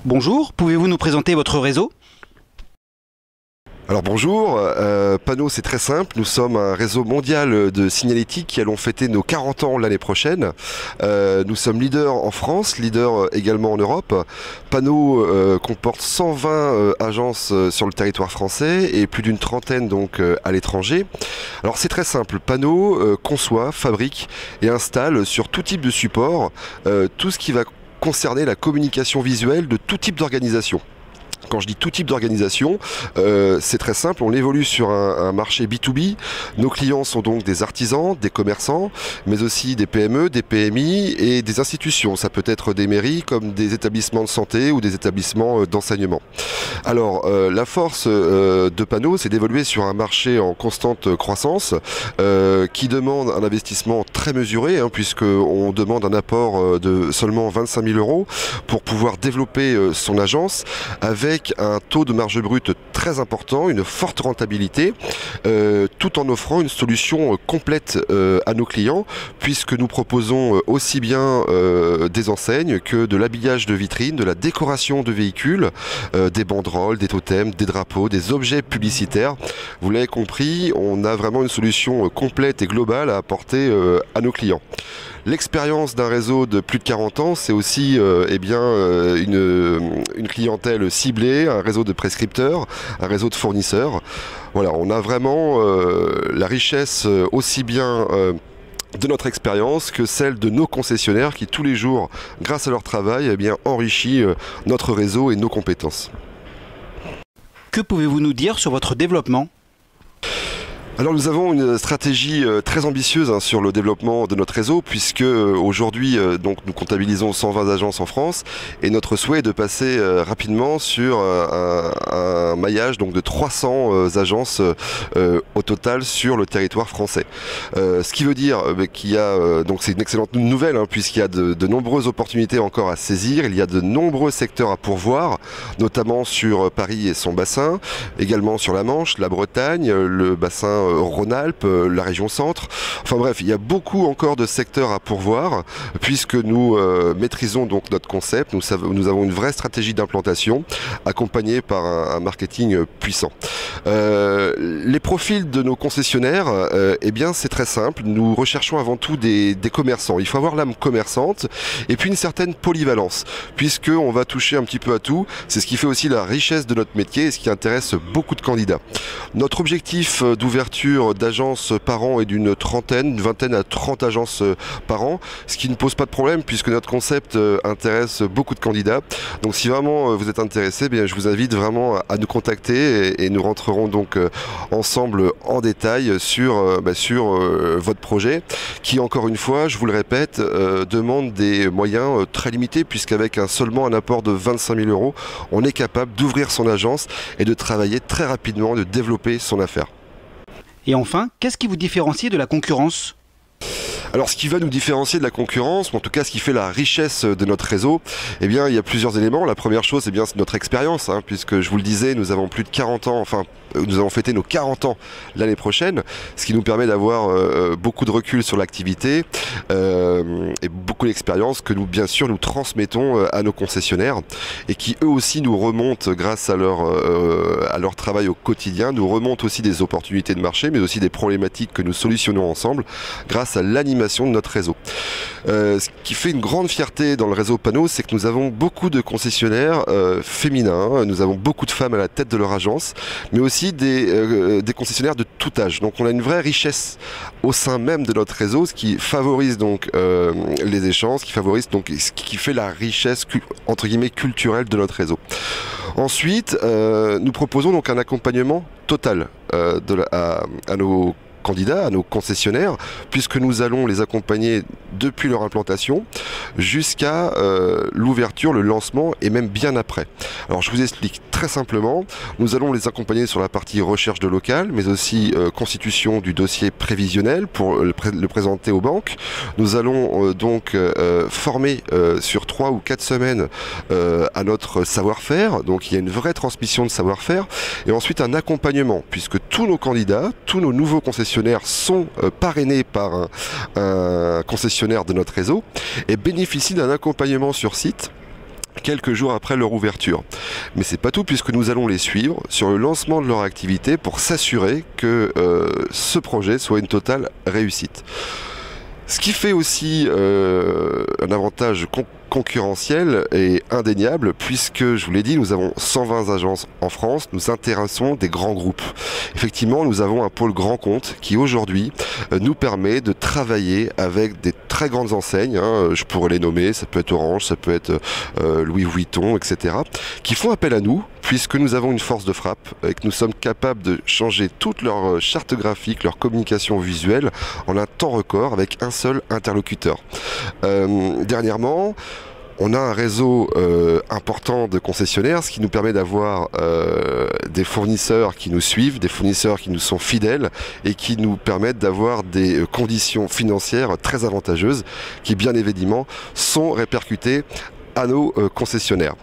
Bonjour, pouvez-vous nous présenter votre réseau? Alors bonjour, Panneau c'est très simple, nous sommes un réseau mondial de signalétique qui allons fêter nos 40 ans l'année prochaine. Nous sommes leaders en France, leaders également en Europe. Panneau comporte 120 agences sur le territoire français et plus d'une trentaine donc à l'étranger. Alors c'est très simple, Panneau conçoit, fabrique et installe sur tout type de support tout ce qui va concerner la communication visuelle de tout type d'organisation. Quand je dis tout type d'organisation, c'est très simple, on évolue sur un marché B2B. Nos clients sont donc des artisans, des commerçants, mais aussi des PME, des PMI et des institutions. Ça peut être des mairies comme des établissements de santé ou des établissements d'enseignement. Alors, la force de Panneau, c'est d'évoluer sur un marché en constante croissance qui demande un investissement très mesuré, puisqu'on demande un apport de seulement 25 000 € pour pouvoir développer son agence avec un taux de marge brute très important, une forte rentabilité, tout en offrant une solution complète à nos clients, puisque nous proposons aussi bien des enseignes que de l'habillage de vitrines, de la décoration de véhicules, des banderoles, des totems, des drapeaux, des objets publicitaires. Vous l'avez compris, on a vraiment une solution complète et globale à apporter à nos clients. L'expérience d'un réseau de plus de 40 ans, c'est aussi une clientèle ciblée, un réseau de prescripteurs, un réseau de fournisseurs. Voilà, on a vraiment la richesse aussi bien de notre expérience que celle de nos concessionnaires qui tous les jours, grâce à leur travail, enrichit notre réseau et nos compétences. Que pouvez-vous nous dire sur votre développement? Alors nous avons une stratégie très ambitieuse sur le développement de notre réseau, puisque aujourd'hui donc nous comptabilisons 120 agences en France et notre souhait est de passer rapidement sur un maillage donc de 300 agences au total sur le territoire français. Ce qui veut dire qu'il y a donc c'est une excellente nouvelle puisqu'il y a de nombreuses opportunités encore à saisir, il y a de nombreux secteurs à pourvoir, notamment sur Paris et son bassin, également sur la Manche, la Bretagne, le bassin Rhône-Alpes, la région centre. Enfin bref, il y a beaucoup encore de secteurs à pourvoir puisque nous maîtrisons donc notre concept. Nous avons une vraie stratégie d'implantation accompagnée par un marketing puissant. Les profils de nos concessionnaires, c'est très simple. Nous recherchons avant tout des commerçants. Il faut avoir l'âme commerçante et puis une certaine polyvalence puisqu'on va toucher un petit peu à tout. C'est ce qui fait aussi la richesse de notre métier et ce qui intéresse beaucoup de candidats. Notre objectif d'ouverture d'agences par an est d'une trentaine, une vingtaine à 30 agences par an, ce qui ne pose pas de problème puisque notre concept intéresse beaucoup de candidats. Donc si vraiment vous êtes intéressé, je vous invite vraiment à nous contacter et nous rentrerons donc ensemble en détail sur votre projet qui, encore une fois, je vous le répète, demande des moyens très limités puisqu'avec seulement un apport de 25 000 €, on est capable d'ouvrir son agence et de travailler très rapidement, de développer son affaire. Et enfin, qu'est-ce qui vous différencie de la concurrence? Alors ce qui va nous différencier de la concurrence, ou en tout cas ce qui fait la richesse de notre réseau, il y a plusieurs éléments. La première chose, c'est notre expérience, puisque je vous le disais, nous avons plus de 40 ans, nous allons fêter nos 40 ans l'année prochaine, ce qui nous permet d'avoir beaucoup de recul sur l'activité et beaucoup d'expérience que nous, bien sûr, nous transmettons à nos concessionnaires et qui eux aussi nous remontent grâce à leur travail au quotidien, nous remontent aussi des opportunités de marché, mais aussi des problématiques que nous solutionnons ensemble grâce à l'animation de notre réseau. Ce qui fait une grande fierté dans le réseau Panneau, c'est que nous avons beaucoup de concessionnaires féminins, nous avons beaucoup de femmes à la tête de leur agence, mais aussi des concessionnaires de tout âge. Donc on a une vraie richesse au sein même de notre réseau, ce qui favorise donc les échanges, ce qui fait la richesse entre guillemets culturelle de notre réseau. Ensuite, nous proposons donc un accompagnement total à nos candidats, à nos concessionnaires, puisque nous allons les accompagner depuis leur implantation jusqu'à l'ouverture, le lancement et même bien après. Alors je vous explique très simplement, nous allons les accompagner sur la partie recherche de local, mais aussi constitution du dossier prévisionnel pour le présenter aux banques. Nous allons donc former sur 3 ou 4 semaines à notre savoir-faire, donc il y a une vraie transmission de savoir-faire, et ensuite un accompagnement, puisque tous nos candidats, tous nos nouveaux concessionnaires sont parrainés par un concessionnaire de notre réseau et bénéficient d'un accompagnement sur site quelques jours après leur ouverture. Mais c'est pas tout, puisque nous allons les suivre sur le lancement de leur activité pour s'assurer que ce projet soit une totale réussite. Ce qui fait aussi un avantage concurrentiel et indéniable, puisque, je vous l'ai dit, nous avons 120 agences en France, nous intéressons des grands groupes. Effectivement, nous avons un pôle grand compte qui aujourd'hui nous permet de travailler avec des très grandes enseignes, hein, je pourrais les nommer, ça peut être Orange, ça peut être Louis Vuitton, etc., qui font appel à nous, puisque nous avons une force de frappe et que nous sommes capables de changer toute leur charte graphique, leur communication visuelle en un temps record avec un seul interlocuteur. Dernièrement, on a un réseau important de concessionnaires, ce qui nous permet d'avoir des fournisseurs qui nous suivent, des fournisseurs qui nous sont fidèles et qui nous permettent d'avoir des conditions financières très avantageuses qui, bien évidemment, sont répercutées à nos concessionnaires.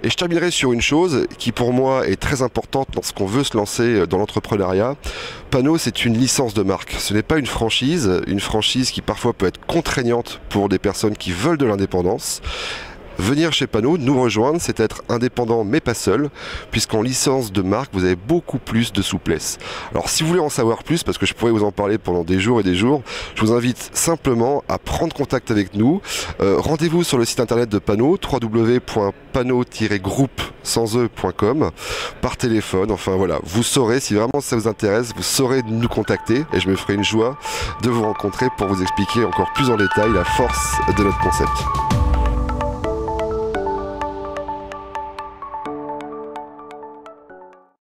Et je terminerai sur une chose qui pour moi est très importante lorsqu'on veut se lancer dans l'entrepreneuriat. Panot, c'est une licence de marque. Ce n'est pas une franchise qui parfois peut être contraignante pour des personnes qui veulent de l'indépendance. Venir chez Panot, nous rejoindre, c'est être indépendant mais pas seul, puisqu'en licence de marque, vous avez beaucoup plus de souplesse. Alors si vous voulez en savoir plus, parce que je pourrais vous en parler pendant des jours et des jours, je vous invite simplement à prendre contact avec nous. Rendez-vous sur le site internet de Panot, www.panot-groupe.com, par téléphone, enfin voilà, vous saurez, si vraiment ça vous intéresse, vous saurez nous contacter et je me ferai une joie de vous rencontrer pour vous expliquer encore plus en détail la force de notre concept.